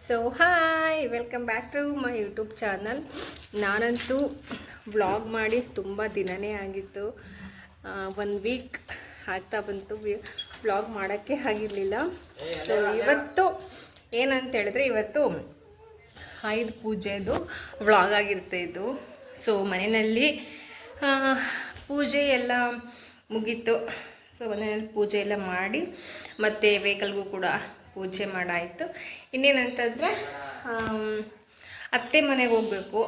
So hi, welcome back to my YouTube channel. ನಾನಂತೂ vlog ಮಾಡಿ ತುಂಬ ದಿನವೇ ಆಗಿತ್ತು. 1 ವೀಕ್ ಆಗ್ತಾ ಬಂತು ವ್ಲಾಗ್ ಮಾಡೋಕ್ಕೆ ಆಗಿರಲಿಲ್ಲ. ಸೊ ಇವತ್ತು ಏನಂತ ಹೇಳಿದ್ರೆ, ಇವತ್ತು ಆಯುಧ ಪೂಜೆದು ವ್ಲಾಗ್ ಆಗಿರುತ್ತೆ ಇದು. ಸೊ ಮನೆಯಲ್ಲಿ ಪೂಜೆ ಎಲ್ಲ ಮುಗೀತು. ಸೊ ಮನೆಯಲ್ಲಿ ಪೂಜೆ ಎಲ್ಲ ಮಾಡಿ ಮತ್ತು ವೆಹಿಕಲ್ಗೂ ಕೂಡ ಪೂಜೆ ಮಾಡಾಯಿತು. ಇನ್ನೇನಂತಂದರೆ ಅತ್ತೆ ಮನೆಗೆ ಹೋಗಬೇಕು.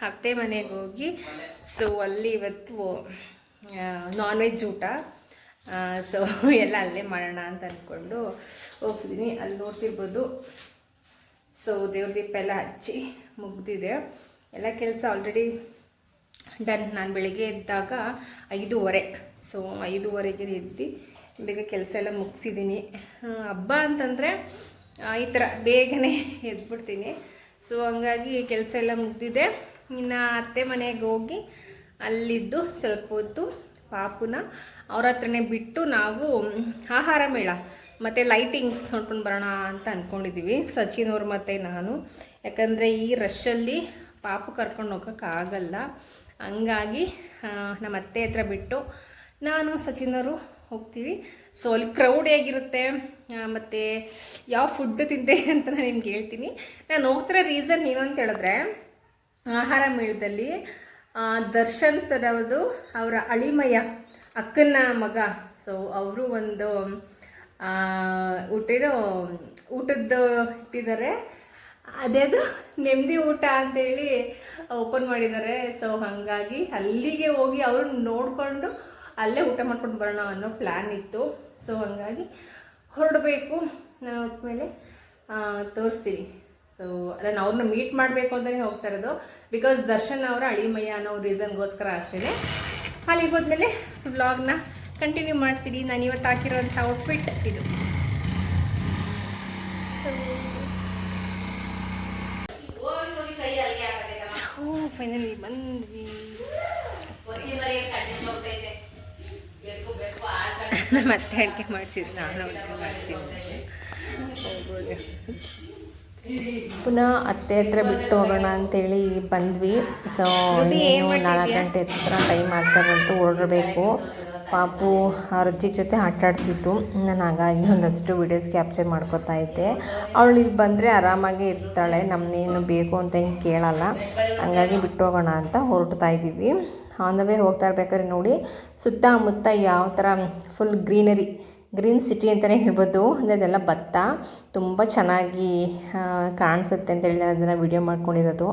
ಅತ್ತೆ ಮನೆಗೆ ಹೋಗಿ ಸೊ ಅಲ್ಲಿ ಇವತ್ತು ನಾನ್ ವೆಜ್ ಊಟ. ಸೊ ಎಲ್ಲ ಅಲ್ಲೇ ಮಾಡೋಣ ಅಂತ ಅಂದ್ಕೊಂಡು ಹೋಗ್ತಿದ್ದೀನಿ. ಅಲ್ಲಿ ನೋಡ್ತಿರ್ಬೋದು. ಸೊ ದೇವ್ರ ದೀಪ ಎಲ್ಲ ಹಚ್ಚಿ ಮುಗ್ದಿದೆ. ಎಲ್ಲ ಕೆಲಸ ಆಲ್ರೆಡಿ ಡನ್. ನಾನು ಬೆಳಿಗ್ಗೆ ಎದ್ದಾಗ 5:30. ಸೊ 5:30ಗೆ ಎದ್ದು ಬೇಗ ಕೆಲಸ ಎಲ್ಲ ಮುಗಿಸಿದ್ದೀನಿ. ಹಬ್ಬ ಅಂತಂದರೆ ಈ ಥರ ಬೇಗನೆ ಎದ್ಬಿಡ್ತೀನಿ. ಸೊ ಹಂಗಾಗಿ ಕೆಲಸ ಎಲ್ಲ ಮುಗ್ದಿದೆ. ಇನ್ನು ಅತ್ತೆ ಮನೆಗೆ ಹೋಗಿ ಅಲ್ಲಿದ್ದು ಸ್ವಲ್ಪ ಹೊತ್ತು ಪಾಪುನ ಅವ್ರ ಹತ್ರನೇ ಬಿಟ್ಟು ನಾವು ಆಹಾರ ಮೇಳ ಮತ್ತು ಲೈಟಿಂಗ್ಸ್ ನೋಡ್ಕೊಂಡು ಬರೋಣ ಅಂತ ಅಂದ್ಕೊಂಡಿದ್ದೀವಿ, ಸಚಿನ್ ಅವ್ರು ಮತ್ತು ನಾನು. ಯಾಕಂದರೆ ಈ ರಶ್ಶಲ್ಲಿ ಪಾಪು ಕರ್ಕೊಂಡು ಹೋಗೋಕ್ಕಾಗಲ್ಲ. ಹಂಗಾಗಿ ನಮ್ಮ ಅತ್ತೆ ಹತ್ರ ಬಿಟ್ಟು ನಾನು ಸಚಿನವರು ಹೋಗ್ತೀವಿ. ಸೊ ಅಲ್ಲಿ ಕ್ರೌಡ್ ಹೇಗಿರುತ್ತೆ ಮತ್ತು ಯಾವ ಫುಡ್ ತಿಂತೆ ಅಂತ ನಾನು ನಿಮ್ಗೆ ಹೇಳ್ತೀನಿ. ನಾನು ಹೋಗ್ತಿರೋ ರೀಸನ್ ಏನು ಅಂತ ಹೇಳಿದ್ರೆ, ಆಹಾರ ಮೇಳದಲ್ಲಿ ದರ್ಶನ್ ಸರ್ ಅವ್ರದ್ದು ಅವರ ಅಳಿಮಯ್ಯ ಅಕ್ಕನ ಮಗ. ಸೊ ಅವರು ಒಂದು ಊಟದ್ದು ಇಟ್ಟಿದ್ದಾರೆ. ಅದೇದು ನೆಮ್ಮದಿ ಊಟ ಅಂತೇಳಿ ಓಪನ್ ಮಾಡಿದ್ದಾರೆ. ಸೊ ಹಾಗಾಗಿ ಅಲ್ಲಿಗೆ ಹೋಗಿ ಅವರು ನೋಡಿಕೊಂಡು ಅಲ್ಲೇ ಊಟ ಮಾಡ್ಕೊಂಡು ಬರೋಣ ಅನ್ನೋ ಪ್ಲ್ಯಾನ್ ಇತ್ತು. ಸೊ ಹಾಗಾಗಿ ಹೊರಡಬೇಕು. ನಾವು ಮೇಲೆ ತೋರಿಸ್ತೀನಿ. ಸೊ ಅದನ್ನು ಅವ್ರನ್ನ ಮೀಟ್ ಮಾಡಬೇಕು ಅಂತಲೇ ಹೋಗ್ತಾ ಇರೋದು. ಬಿಕಾಸ್ ದರ್ಶನ್ ಅವರ ಅಳಿಮಯ್ಯ ಅನ್ನೋ ರೀಸನ್ಗೋಸ್ಕರ ಅಷ್ಟೇ. ಅಲ್ಲಿಗೆ ಹೋದ್ಮೇಲೆ ವ್ಲಾಗ್ನ ಕಂಟಿನ್ಯೂ ಮಾಡ್ತೀನಿ. ನಾನು ಇವತ್ತು ಹಾಕಿರೋಂಥ ಔಟ್ಫಿಟ್ ಇದು. ಸೊ ಫೈನಲಿ ಬಂದ್ವಿ. ಮತ್ತೆ ಅಡುಗೆ ಮಾಡ್ತಿದ್ದೆ, ನಾನು ಅಡುಗೆ ಮಾಡ್ತೀನಿ. ಹೋಗ್ಬೋದು. ಪುನಃ ಅತ್ತೆ ಹತ್ರ ಬಿಟ್ಟು ಹೋಗೋಣ ಅಂತೇಳಿ ಬಂದ್ವಿ. ಸೊ ಇನ್ನೇನು 4 ಗಂಟೆ ಹತ್ರ ಟೈಮ್ ಆಗ್ತಾ ಬಂತು, ಹೊರಡಬೇಕು. ಪಾಪು ಅವ್ರ ಅಜ್ಜಿ ಜೊತೆ ಆಟ ಆಡ್ತಿತ್ತು. ನಾನು ಹಾಗಾಗಿ ಒಂದಷ್ಟು ವೀಡಿಯೋಸ್ ಕ್ಯಾಪ್ಚರ್ ಮಾಡ್ಕೋತಾ ಇದ್ದೆ. ಅವಳು ಇಲ್ಲಿ ಬಂದರೆ ಆರಾಮಾಗಿ ಇರ್ತಾಳೆ, ನಮ್ಮನ್ನೇನು ಬೇಕು ಅಂತ ಏನು ಕೇಳಲ್ಲ. ಹಂಗಾಗಿ ಬಿಟ್ಟು ಹೋಗೋಣ ಅಂತ ಹೊರಡ್ತಾ ಇದ್ದೀವಿ. ಆನ್ ದ ವೇ ಹೋಗ್ತಾ ಇರ್ಬೇಕಾದ್ರೆ ನೋಡಿ ಸುತ್ತಮುತ್ತ ಯಾವ ಥರ ಫುಲ್ ಗ್ರೀನ್ ಸಿಟಿ ಅಂತಲೇ ಹೇಳ್ಬೋದು. ಅಂದರೆ ಅದೆಲ್ಲ ಭತ್ತ ತುಂಬ ಚೆನ್ನಾಗಿ ಕಾಣಿಸುತ್ತೆ ಅಂತೇಳಿ ನಾನು ಅದನ್ನು ವಿಡಿಯೋ ಮಾಡ್ಕೊಂಡಿರೋದು.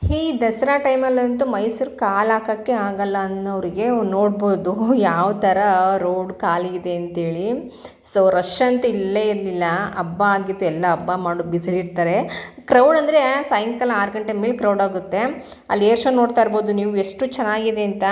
ಈ ದಸರಾ ಟೈಮಲ್ಲಂತೂ ಮೈಸೂರು ಕಾಲು ಹಾಕೋಕ್ಕೆ ಆಗಲ್ಲ ಅನ್ನೋರಿಗೆ ನೋಡ್ಬೋದು ಯಾವ ಥರ ರೋಡ್ ಖಾಲಿ ಇದೆ ಅಂತೇಳಿ. ಸೊ ರಶ್ ಅಂತೂ ಇಲ್ಲೇ ಇರಲಿಲ್ಲ. ಹಬ್ಬ ಆಗಿತ್ತು, ಎಲ್ಲ ಹಬ್ಬ ಮಾಡೋ ಬಿಸಿಲಿರ್ತಾರೆ. ಕ್ರೌಡ್ ಅಂದರೆ ಸಾಯಂಕಾಲ 6 ಗಂಟೆ ಮೇಲೆ ಕ್ರೌಡ್ ಆಗುತ್ತೆ. ಅಲ್ಲಿ ಏರ್ ಶೋ ನೋಡ್ತಾ ಇರ್ಬೋದು ನೀವು ಎಷ್ಟು ಚೆನ್ನಾಗಿದೆ ಅಂತ.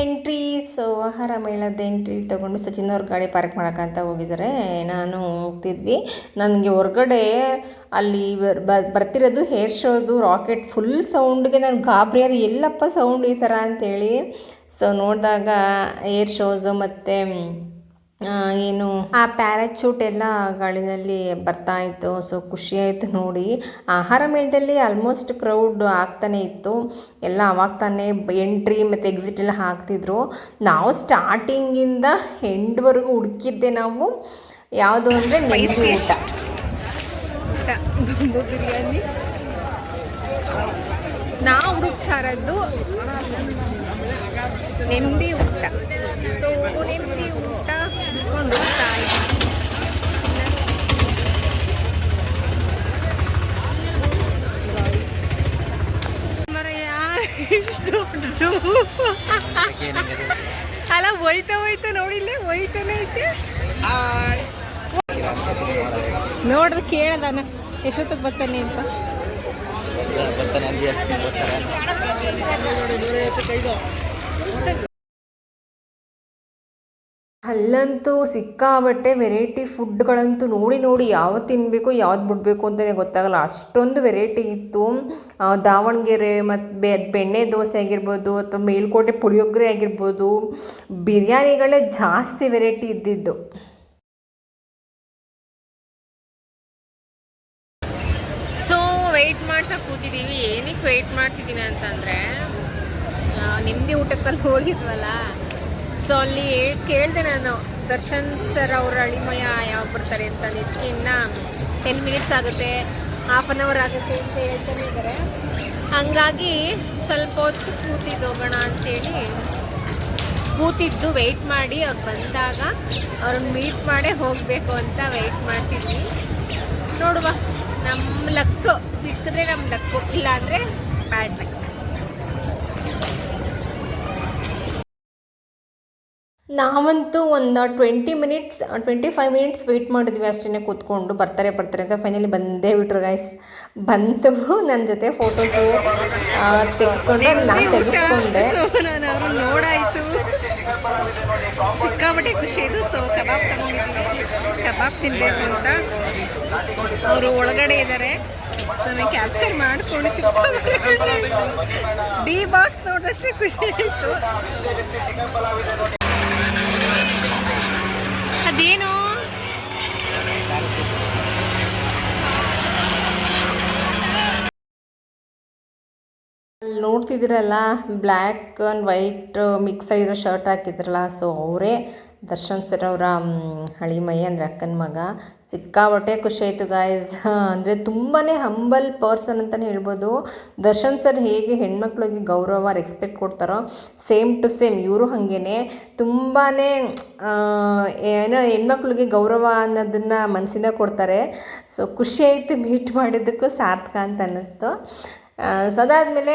ಎಂಟ್ರಿ. ಸೊ ಆಹಾರ ಮೇಳದ ಎಂಟ್ರಿ ತೊಗೊಂಡು ಸಚಿನ್ ಅವ್ರ ಗಾಡಿ ಪಾರ್ಕ್ ಮಾಡೋಕ್ಕಂತ ಹೋಗಿದ್ದಾರೆ. ನಾನು ಹೋಗ್ತಿದ್ವಿ. ನನಗೆ ಹೊರಗಡೆ ಅಲ್ಲಿ ಬರ್ತಿರೋದು ಹೇರ್ ಶೋದು ರಾಕೆಟ್ ಫುಲ್ ಸೌಂಡ್ಗೆ ನಾನು ಗಾಬರಿ ಆದ, ಎಲ್ಲಪ್ಪ ಸೌಂಡ್ ಈ ಥರ ಅಂಥೇಳಿ. ಸೊ ನೋಡಿದಾಗ ಏರ್ ಶೋಸು ಮತ್ತು ಏನು ಆ ಪ್ಯಾರಾಚೂಟ್ ಎಲ್ಲ ಗಾಳಿನಲ್ಲಿ ಬರ್ತಾಯಿತ್ತು. ಸೊ ಖುಷಿಯಾಯಿತು ನೋಡಿ. ಆಹಾರ ಮೇಳದಲ್ಲಿ ಆಲ್ಮೋಸ್ಟ್ ಕ್ರೌಡ್ ಆಗ್ತಾನೆ ಇತ್ತು. ಎಲ್ಲ ಅವಾಗ ತಾನೇ ಎಂಟ್ರಿ ಮತ್ತು ಎಕ್ಸಿಟ್ ಎಲ್ಲ ಹಾಕ್ತಿದ್ರು. ನಾವು ಸ್ಟಾರ್ಟಿಂಗಿಂದ ಎಂಡ್ವರೆಗೂ ಹುಡುಕಿದ್ದೆ ನಾವು ಯಾವುದು ಅಂದರೆ ನೆಮ್ಮದಿ ಊಟ. ಬಂಬು ಬಿರಿಯಾನಿ ನಾವು ಹುಡುಕ್ತಾ ಇರೋದು ನೆಮ್ಮದಿ ಊಟ. ಸೊ ನೆಮ್ಮದಿ ಊಟ ಹುಡುಕ್ತಾ ಇದ್ದೀವಿ. ಮರೆಯ ಇಷ್ಟು ಅಲ್ಲ ಹೋಯ್ತಾ ಹೋಯ್ತಾ ನೋಡಿಲ್ಲ ಹೋಯ್ತಾನೆ ಐತೆ ನೋಡ್ರಿ ಕೇಳದಾನ ಎಷ್ಟೊತ್ತಿಗೆ ಬರ್ತಾನೆ ಅಂತ. ಅಲ್ಲಂತೂ ಸಿಕ್ಕಾಬಟ್ಟೆ ವೆರೈಟಿ ಫುಡ್ಗಳಂತೂ ನೋಡಿ ನೋಡಿ ಯಾವ್ದು ತಿನ್ನಬೇಕು ಯಾವ್ದು ಬಿಡಬೇಕು ಅಂತಲೇ ಗೊತ್ತಾಗಲ್ಲ, ಅಷ್ಟೊಂದು ವೆರೈಟಿ ಇತ್ತು. ದಾವಣಗೆರೆ ಮತ್ತು ಬೆಣ್ಣೆ ದೋಸೆ ಆಗಿರ್ಬೋದು ಅಥವಾ ಮೇಲ್ಕೋಟೆ ಪುಳಿಯೋಗರೆ ಆಗಿರ್ಬೋದು, ಬಿರಿಯಾನಿಗಳೇ ಜಾಸ್ತಿ ವೆರೈಟಿ ಇದ್ದಿದ್ದು. ಸೊ ವೆಯ್ಟ್ ಮಾಡ್ತಾ ಕೂತಿದ್ದೀವಿ. ಏನಕ್ಕೆ ವೆಯ್ಟ್ ಮಾಡ್ತಿದ್ದೀನಿ ಅಂತಂದರೆ ನೆಮ್ಮದಿ ಊಟಕ್ಕಲ್ಲಿ ಹೋಗಿದ್ವಲ್ಲ, ಸೊ ಅಲ್ಲಿ ಕೇಳಿದೆ ನಾನು ದರ್ಶನ್ ಸರ್ ಅವರ ಅಳಿಮಯ ಯಾವಾಗ ಬರ್ತಾರೆ ಅಂತ. ಇನ್ನು 10 ಮಿನಿಟ್ಸ್ ಆಗುತ್ತೆ, ಹಾಫ್ ಆನ್ ಅವರ್ ಆಗುತ್ತೆ ಅಂತ ಹೇಳ್ತಾನೆ ಇದ್ದಾರೆ. ಹಂಗಾಗಿ ಸ್ವಲ್ಪ ಹೊತ್ತು ಕೂತಿದ್ದೋಗೋಣ ಅಂತೇಳಿ ಕೂತಿದ್ದು ವೆಯ್ಟ್ ಮಾಡಿ ಅವ್ರು ಬಂದಾಗ ಅವ್ರನ್ನ ಮೀಟ್ ಮಾಡೇ ಹೋಗಬೇಕು ಅಂತ ವೆಯ್ಟ್ ಮಾಡ್ತಿದ್ವಿ. ನೋಡುವ, ನಮ್ಮ ಲಕ್ಕು ಸಿಕ್ಕಿದ್ರೆ ನಮ್ಮ ಲಕ್ಕು, ಇಲ್ಲಾಂದರೆ ಬ್ಯಾಡ್ ಲಕ್. ನಾವಂತೂ ಒಂದು 25 ಮಿನಿಟ್ಸ್ ವೆಯ್ಟ್ ಮಾಡಿದ್ವಿ ಅಷ್ಟೇ ಕೂತ್ಕೊಂಡು. ಬರ್ತಾರೆ ಅಂತ ಫೈನಲಿ ಬಂದೇ ಬಿಟ್ರು ಗೈಸ್. ಬಂತು, ನನ್ನ ಜೊತೆ ಫೋಟೋಸು ತೆಗೆಸ್ಕೊಂಡು ನಾನು ತೆಗೆಸ್ಕೊಂಡೆ. ನಾನು ಅವ್ರನ್ನ ನೋಡಾಯಿತು, ಸಿಕ್ಕಾಬಟ್ಟೆ ಖುಷಿ ಇದು. ಸೊ ಕಬಾಬ್ ತಗೊಂಡಿದ್ದೀವಿ, ಕಬಾಬ್ ತಿನ್ನಬೇಕು ಅಂತ. ಅವರು ಒಳಗಡೆ ಇದ್ದಾರೆ, ನಾನು ಕ್ಯಾಪ್ಚರ್ ಮಾಡಿಕೊಂಡು ಸಿಕ್ಕಾಬಟ್ಟೆ ಖುಷಿ ಆಯಿತು. ಡಿ ಬಾಸ್ ನೋಡಿದಷ್ಟೇ ಖುಷಿ ಆಯಿತು. ಅದೇನು ಅಲ್ಲಿ ನೋಡ್ತಿದ್ದೀರಲ್ಲ, ಬ್ಲ್ಯಾಕ್ ಆ್ಯಂಡ್ ವೈಟ್ ಮಿಕ್ಸ್ ಆಗಿರೋ ಶರ್ಟ್ ಹಾಕಿದ್ರಲ್ಲ, ಸೊ ಅವರೇ ದರ್ಶನ್ ಸರ್ ಅವರ ಹಳಿಮೈ ಅಂದರೆ ಅಕ್ಕನ ಮಗ. ಸಿಕ್ಕಾಬಟ್ಟೆ ಖುಷಿ ಆಯಿತು ಗಾಯ್ಸ್. ಅಂದರೆ ತುಂಬಾ ಹಂಬಲ್ ಪರ್ಸನ್ ಅಂತಲೇ ಹೇಳ್ಬೋದು. ದರ್ಶನ್ ಸರ್ ಹೇಗೆ ಹೆಣ್ಮಕ್ಳಿಗೆ ಗೌರವ ರೆಸ್ಪೆಕ್ಟ್ ಕೊಡ್ತಾರೋ ಸೇಮ್ ಟು ಸೇಮ್ ಇವರು ಹಾಗೇ ತುಂಬಾ ಏನೋ ಹೆಣ್ಮಕ್ಳಿಗೆ ಗೌರವ ಅನ್ನೋದನ್ನು ಮನಸ್ಸಿಂದ ಕೊಡ್ತಾರೆ. ಸೊ ಖುಷಿ ಆಯಿತು, ಮೀಟ್ ಮಾಡಿದ್ದಕ್ಕೂ ಸಾರ್ಥಕ ಅಂತ ಅನ್ನಿಸ್ತು. ಸೊ ಅದಾದಮೇಲೆ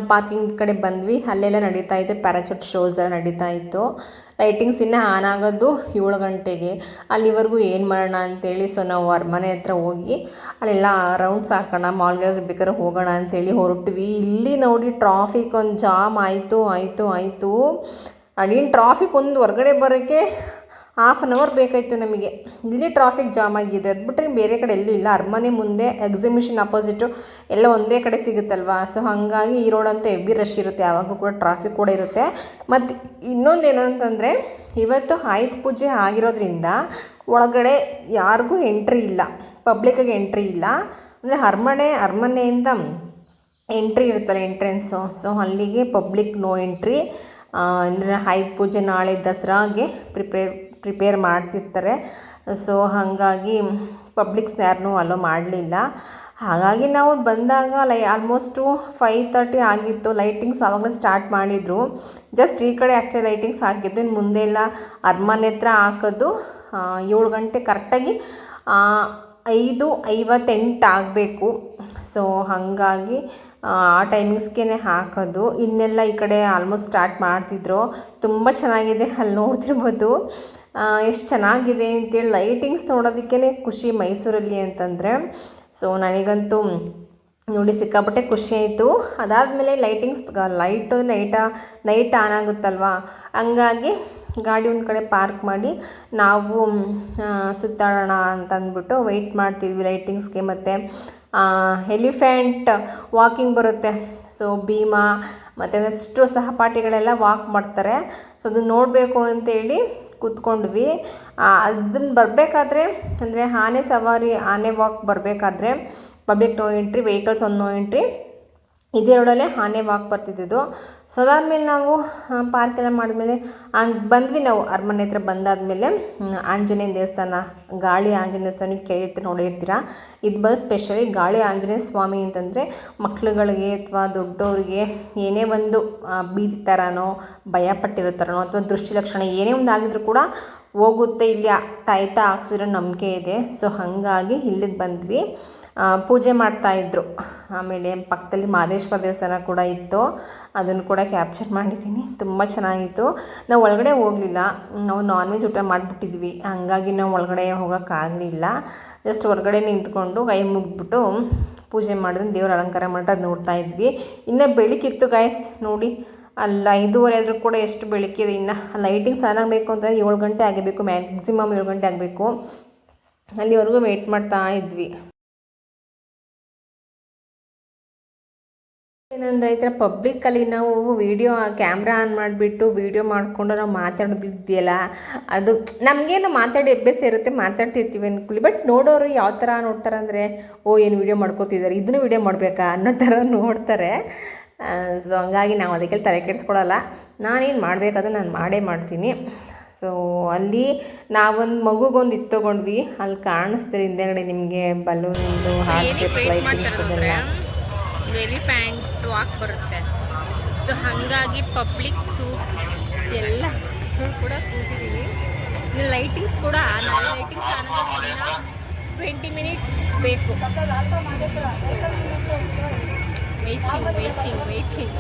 ಪಾರ್ಕಿಂಗ್ ಕಡೆ ಬಂದ್ವಿ. ಅಲ್ಲೆಲ್ಲ ನಡೀತಾ ಇತ್ತು, ಪ್ಯಾರಾಚೂಟ್ ಶೋಸ್ ಎಲ್ಲ ನಡೀತಾ ಇತ್ತು. ಲೈಟಿಂಗ್ಸ್ ಇನ್ನೂ ಆನ್ ಆಗೋದು 7 ಗಂಟೆಗೆ. ಅಲ್ಲಿವರೆಗೂ ಏನು ಮಾಡೋಣ ಅಂತೇಳಿ ಸೊ ನಾವು ಅರಮನೆ ಹತ್ರ ಹೋಗಿ ಅಲ್ಲೆಲ್ಲ ರೌಂಡ್ಸ್ ಹಾಕೋಣ, ಮಾಲ್ಗೆ ಬೇಕಾದ್ರೆ ಹೋಗೋಣ ಅಂತೇಳಿ ಹೊರಟ್ವಿ. ಇಲ್ಲಿ ನೋಡಿ ಟ್ರಾಫಿಕ್ ಒಂದು ಜಾಮ್ ಆಯಿತು. ಅದೇನು ಟ್ರಾಫಿಕ್, ಒಂದು ಹೊರಗಡೆ ಬರೋಕ್ಕೆ ಹಾಫ್ ಆನ್ ಅವರ್ ಬೇಕಾಯಿತು ನಮಗೆ. ಇಲ್ಲಿ ಟ್ರಾಫಿಕ್ ಜಾಮ್ ಆಗಿದೆ, ಅದು ಬಿಟ್ಟರೆ ಬೇರೆ ಕಡೆ ಎಲ್ಲೂ ಇಲ್ಲ. ಅರಮನೆ ಮುಂದೆ ಎಕ್ಸಿಬಿಷನ್ ಅಪೋಸಿಟು ಎಲ್ಲ ಒಂದೇ ಕಡೆ ಸಿಗುತ್ತಲ್ವ. ಸೊ ಹಾಗಾಗಿ ಈ ರೋಡಂತೂ ಹೆವಿ ರಶ್ ಇರುತ್ತೆ, ಯಾವಾಗಲೂ ಕೂಡ ಟ್ರಾಫಿಕ್ ಕೂಡ ಇರುತ್ತೆ. ಮತ್ತು ಇನ್ನೊಂದೇನು ಅಂತಂದರೆ ಇವತ್ತು ಆಯುಧ ಪೂಜೆ ಆಗಿರೋದ್ರಿಂದ ಒಳಗಡೆ ಯಾರಿಗೂ ಎಂಟ್ರಿ ಇಲ್ಲ, ಪಬ್ಲಿಕ್ಕಿಗೆ ಎಂಟ್ರಿ ಇಲ್ಲ. ಅಂದರೆ ಅರಮನೆಯಿಂದ ಎಂಟ್ರಿ ಇರುತ್ತಲ್ಲ, ಎಂಟ್ರೆನ್ಸು. ಸೊ ಅಲ್ಲಿಗೆ ಪಬ್ಲಿಕ್ ನೋ ಎಂಟ್ರಿ. ಅಂದರೆ ಆಯುಧ ಪೂಜೆ ನಾಳೆ ದಸರಾಗೆ ಪ್ರಿಪೇರ್ ಮಾಡ್ತಿರ್ತಾರೆ. ಸೊ ಹಾಗಾಗಿ ಪಬ್ಲಿಕ್ಸ್ ಯಾರನ್ನೂ ಅಲೋ ಮಾಡಲಿಲ್ಲ. ಹಾಗಾಗಿ ನಾವು ಬಂದಾಗ ಆಲ್ಮೋಸ್ಟು 5:30 ಆಗಿತ್ತು. ಲೈಟಿಂಗ್ಸ್ ಆವಾಗಲೇ ಸ್ಟಾರ್ಟ್ ಮಾಡಿದರು, ಜಸ್ಟ್ ಈ ಕಡೆ ಅಷ್ಟೇ ಲೈಟಿಂಗ್ಸ್ ಹಾಕಿದ್ದು. ಇನ್ನು ಮುಂದೆ ಎಲ್ಲ ಅರಮನೆ ಹತ್ರ ಹಾಕೋದು 7 ಗಂಟೆ ಕರೆಕ್ಟಾಗಿ 5:58 ಆಗಬೇಕು. ಸೊ ಹಾಗಾಗಿ ಆ ಟೈಮಿಂಗ್ಸ್ಗೆ ಹಾಕೋದು. ಇನ್ನೆಲ್ಲ ಈ ಕಡೆ ಆಲ್ಮೋಸ್ಟ್ ಸ್ಟಾರ್ಟ್ ಮಾಡ್ತಿದ್ರು. ತುಂಬ ಚೆನ್ನಾಗಿದೆ, ಅಲ್ಲಿ ನೋಡ್ತಿರ್ಬೋದು ಎಷ್ಟು ಚೆನ್ನಾಗಿದೆ ಅಂತೇಳಿ. ಲೈಟಿಂಗ್ಸ್ ನೋಡೋದಕ್ಕೇ ಖುಷಿ ಮೈಸೂರಲ್ಲಿ ಅಂತಂದರೆ. ಸೊ ನನಗಂತೂ ನೋಡಿ ಸಿಕ್ಕಾಪಟ್ಟೆ ಖುಷಿ ಆಯಿತು. ಅದಾದಮೇಲೆ ನೈಟ್ ಆನ್ ಆಗುತ್ತಲ್ವ, ಹಂಗಾಗಿ ಗಾಡಿ ಒಂದು ಕಡೆ ಪಾರ್ಕ್ ಮಾಡಿ ನಾವು ಸುತ್ತಾಡೋಣ ಅಂತಂದ್ಬಿಟ್ಟು ವೆಯ್ಟ್ ಮಾಡ್ತಿದ್ವಿ ಲೈಟಿಂಗ್ಸ್ಗೆ. ಮತ್ತು ಎಲಿಫೆಂಟ್ ವಾಕಿಂಗ್ ಬರುತ್ತೆ, ಸೊ ಭೀಮಾ ಮತ್ತು ನೆಕ್ಸ್ಟು ಸಹಪಾಠಿಗಳೆಲ್ಲ ವಾಕ್ ಮಾಡ್ತಾರೆ. ಸೊ ಅದನ್ನು ನೋಡಬೇಕು ಅಂತೇಳಿ ಕೂತ್ಕೊಂಡ್ವಿ. ಅದನ್ನು ಬರಬೇಕಾದ್ರೆ ಅಂದರೆ ಆನೆ ವಾಕ್ ಬರಬೇಕಾದ್ರೆ ಪಬ್ಲಿಕ್ ನೋ ಎಂಟ್ರಿ, ವೆಹಿಕಲ್ಸ್ ಒಂದು ನೋ ಎಂಟ್ರಿ. ಇದೇ ರೋಡಲ್ಲೇ ಆನೆ ವಾಕ್ ಬರ್ತಿದ್ದು. ಸೊ ಅದಾದಮೇಲೆ ನಾವು ಪಾರ್ಕೆಲ್ಲ ಮಾಡಿದ್ಮೇಲೆ ಬಂದ್ವಿ. ನಾವು ಅರಮನೆ ಹತ್ರ ಬಂದಾದಮೇಲೆ ಆಂಜನೇಯ ದೇವಸ್ಥಾನ, ಗಾಳಿ ಆಂಜನೇಯ ದೇವಸ್ಥಾನಕ್ಕೆ ನೋಡಿರ್ತೀರ. ಇದು ಬಂದು ಸ್ಪೆಷಲಿ ಗಾಳಿ ಆಂಜನೇಯ ಸ್ವಾಮಿ ಅಂತಂದರೆ ಮಕ್ಳುಗಳಿಗೆ ಅಥವಾ ದೊಡ್ಡವ್ರಿಗೆ ಏನೇ ಒಂದು ಬೀದಿ ಥರನೋ ಭಯಪಟ್ಟಿರೋ ಥರನೋ ಅಥವಾ ದೃಷ್ಟಿ ಲಕ್ಷಣ ಏನೇ ಒಂದು ಆಗಿದ್ರೂ ಕೂಡ ಹೋಗುತ್ತೆ ಇಲ್ಲಿ ತಾಯ್ತ ಹಾಕ್ಸಿರೋ ನಂಬಿಕೆ ಇದೆ. ಸೊ ಹಾಗಾಗಿ ಇಲ್ಲಿಗೆ ಬಂದ್ವಿ. ಪೂಜೆ ಮಾಡ್ತಾಯಿದ್ರು. ಆಮೇಲೆ ಪಕ್ಕದಲ್ಲಿ ಮಹದೇಶ್ವರ ದೇವಸ್ಥಾನ ಕೂಡ ಇತ್ತು, ಅದನ್ನು ಕೂಡ ಕ್ಯಾಪ್ಚರ್ ಮಾಡಿದ್ದೀನಿ. ತುಂಬ ಚೆನ್ನಾಗಿತ್ತು. ನಾವು ಒಳಗಡೆ ಹೋಗಲಿಲ್ಲ, ನಾವು ನಾನ್ ವೆಜ್ ಊಟ ಮಾಡಿಬಿಟ್ಟಿದ್ವಿ, ಹಾಗಾಗಿ ನಾವು ಒಳಗಡೆ ಹೋಗೋಕ್ಕಾಗಲಿಲ್ಲ. ಜಸ್ಟ್ ಹೊರಗಡೆ ನಿಂತ್ಕೊಂಡು ಕೈ ಮುಗಿದ್ಬಿಟ್ಟು ಪೂಜೆ ಮಾಡಿದ್ರೆ ದೇವ್ರ ಅಲಂಕಾರ ಮಾಡಿ ಅದು ನೋಡ್ತಾಯಿದ್ವಿ. ಇನ್ನು ಬೆಳಕಿತ್ತು ಗಾಯ್ಸ್ ನೋಡಿ, ಅಲ್ಲ 5:30 ಆದರೂ ಕೂಡ ಎಷ್ಟು ಬೆಳಕಿದೆ. ಇನ್ನು ಲೈಟಿಂಗ್ಸ್ ಆನ್ ಆಗಬೇಕು ಅಂತ 7 ಗಂಟೆ ಆಗಬೇಕು, ಮ್ಯಾಕ್ಸಿಮಮ್ 7 ಗಂಟೆ ಆಗಬೇಕು. ಅಲ್ಲಿವರೆಗೂ ವೆಯ್ಟ್ ಮಾಡ್ತಾ ಇದ್ವಿ. ಏನಂದರೆ ಈ ಥರ ಪಬ್ಲಿಕ್ಕಲ್ಲಿ ನಾವು ಕ್ಯಾಮ್ರಾ ಆನ್ ಮಾಡಿಬಿಟ್ಟು ವೀಡಿಯೋ ಮಾಡಿಕೊಂಡು ನಾವು ಮಾತಾಡೋದಿದೆಯಲ್ಲ, ಅದು ನಮಗೇನು ಮಾತಾಡಿ ಅಭ್ಯಾಸ ಇರುತ್ತೆ, ಮಾತಾಡ್ತಿರ್ತೀವಿ ಅನ್ಕೊಳ್ಳಿ. ಬಟ್ ನೋಡೋರು ಯಾವ ಥರ ನೋಡ್ತಾರೆ ಅಂದರೆ, ಏನು ವೀಡಿಯೋ ಮಾಡ್ಕೋತಿದ್ದಾರೆ, ಇದನ್ನು ವೀಡಿಯೋ ಮಾಡಬೇಕಾ ಅನ್ನೋ ಥರ ನೋಡ್ತಾರೆ. ಸೊ ಹಂಗಾಗಿ ನಾವು ಅದಕ್ಕೆ ತಲೆ ಕೆಡಿಸ್ಕೊಳ್ಳಲ್ಲ. ನಾನೇನು ಮಾಡಬೇಕಾದ್ರೆ ನಾನು ಮಾಡೇ ಮಾಡ್ತೀನಿ. ಸೊ ಅಲ್ಲಿ ನಾವೊಂದು ಮಗುಗೊಂದು ಇದು ತೊಗೊಂಡ್ವಿ, ಅಲ್ಲಿ ಕಾಣಿಸ್ತಾರೆ ಹಿಂದೆಗಡೆ ನಿಮಗೆ ಬಲೂನ್ದು heart shape lightings elephant walk ಬರುತ್ತೆ. ಸೊ ಹಾಗಾಗಿ ಪಬ್ಲಿಕ್ಸು ಎಲ್ಲ ಕೂಡ ಕೂತಿದ್ದೀವಿ. ಲೈಟಿಂಗ್ಸ್ ಕೂಡ ಲೈಟಿಂಗ್ಸ್ ಆನೋದಕ್ಕಿಂತ 20 ಮಿನಿಟ್ಸ್ ಬೇಕು. ವೇಟಿಂಗ್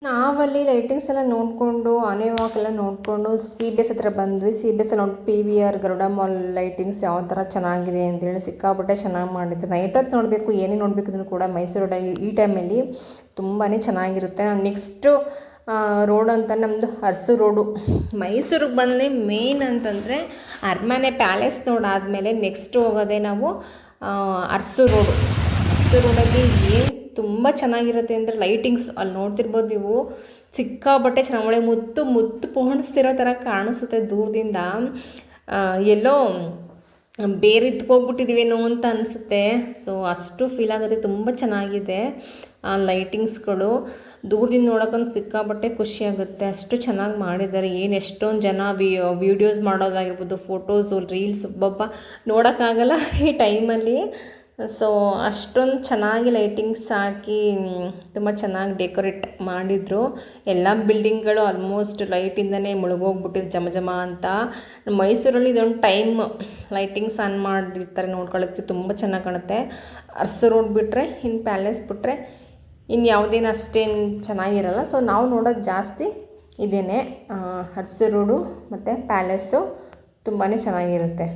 ನಾವಲ್ಲಿ ಲೈಟಿಂಗ್ಸ್ ಎಲ್ಲ ನೋಡಿಕೊಂಡು ಆನೆ ವಾಕ್ ಎಲ್ಲ ನೋಡಿಕೊಂಡು CBS ಹತ್ರ ಬಂದ್ವಿ. CBS ನೋಡಿ PVR ಗರುಡ ಮಾಲ್ ಲೈಟಿಂಗ್ಸ್ ಯಾವ ಥರ ಚೆನ್ನಾಗಿದೆ ಅಂತೇಳಿ ಸಿಕ್ಕಾಪಟ್ಟೆ ಚೆನ್ನಾಗಿ ಮಾಡಿದ್ರು. ನೈಟ್ ಹೊತ್ತು ನೋಡಬೇಕು, ಏನೇ ನೋಡಬೇಕು ಅದನ್ನು ಕೂಡ ಮೈಸೂರು ಈ ಟೈಮಲ್ಲಿ ತುಂಬಾ ಚೆನ್ನಾಗಿರುತ್ತೆ. ನೆಕ್ಸ್ಟು ರೋಡ್ ಅಂತ ನಮ್ಮದು ಅರಸು ರೋಡು. ಮೈಸೂರಿಗೆ ಬಂದರೆ ಮೇನ್ ಅಂತಂದರೆ ಅರಮನೆ ಪ್ಯಾಲೇಸ್ ನೋಡಾದಮೇಲೆ ನೆಕ್ಸ್ಟ್ ಹೋಗೋದೇ ನಾವು ಅರಸು ರೋಡು. ಅರಸು ರೋಡಲ್ಲಿ ಏನು ತುಂಬ ಚೆನ್ನಾಗಿರುತ್ತೆ ಅಂದರೆ ಲೈಟಿಂಗ್ಸ್ ಅಲ್ಲಿ ನೋಡ್ತಿರ್ಬೋದು ನೀವು, ಸಿಕ್ಕಾಬಟ್ಟೆ ಚೆನ್ನಾಗಿ ಒಳ್ಳೆ ಮುತ್ತು ಪೋಣಿಸ್ತಿರೋ ಥರ ಕಾಣಿಸುತ್ತೆ ದೂರದಿಂದ. ಎಲ್ಲೋ ಬೇರೆ ಹೋಗ್ಬಿಟ್ಟಿದ್ದೀವೇನೋ ಅಂತ ಅನಿಸುತ್ತೆ. ಸೊ ಅಷ್ಟು ಫೀಲ್ ಆಗುತ್ತೆ, ತುಂಬ ಚೆನ್ನಾಗಿದೆ ಆ ಲೈಟಿಂಗ್ಸ್ಗಳು. ದೂರದಿಂದ ನೋಡೋಕ್ಕಂತ ಸಿಕ್ಕಾಬಟ್ಟೆ ಖುಷಿಯಾಗುತ್ತೆ, ಅಷ್ಟು ಚೆನ್ನಾಗಿ ಮಾಡಿದ್ದಾರೆ. ಎಷ್ಟೊಂದು ಜನ ವೀಡಿಯೋಸ್ ಮಾಡೋದಾಗಿರ್ಬೋದು, ಫೋಟೋಸು, ರೀಲ್ಸ್ ಒಬ್ಬೊಬ್ಬ ನೋಡೋಕ್ಕಾಗಲ್ಲ ಈ ಟೈಮಲ್ಲಿ. ಸೊ ಅಷ್ಟೊಂದು ಚೆನ್ನಾಗಿ ಲೈಟಿಂಗ್ಸ್ ಹಾಕಿ ತುಂಬ ಚೆನ್ನಾಗಿ ಡೆಕೋರೇಟ್ ಮಾಡಿದರು. ಎಲ್ಲ ಬಿಲ್ಡಿಂಗ್ಗಳು ಆಲ್ಮೋಸ್ಟ್ ಲೈಟಿಂದನೇ ಮುಳುಗೋಗ್ಬಿಟ್ಟಿದ್ದು ಜಮ ಜಮ ಅಂತ. ಮೈಸೂರಲ್ಲಿ ಇದೊಂದು ಟೈಮ್ ಲೈಟಿಂಗ್ಸ್ ಆನ್ ಮಾಡಿರ್ತಾರೆ, ನೋಡ್ಕೊಳ್ಳೋದಕ್ಕೆ ತುಂಬ ಚೆನ್ನಾಗಿ ಕಾಣುತ್ತೆ. ಅರಸು ರೋಡ್ ಬಿಟ್ಟರೆ ಇನ್ನು ಪ್ಯಾಲೇಸ್ ಬಿಟ್ಟರೆ ಇನ್ನು ಯಾವುದೇನು ಅಷ್ಟೇನು ಚೆನ್ನಾಗಿರಲ್ಲ. ಸೊ ನಾವು ನೋಡೋದು ಜಾಸ್ತಿ ಇದೇನೆ, ಅರಸು ರೋಡು ಮತ್ತು ಪ್ಯಾಲೇಸು ತುಂಬಾ ಚೆನ್ನಾಗಿರುತ್ತೆ.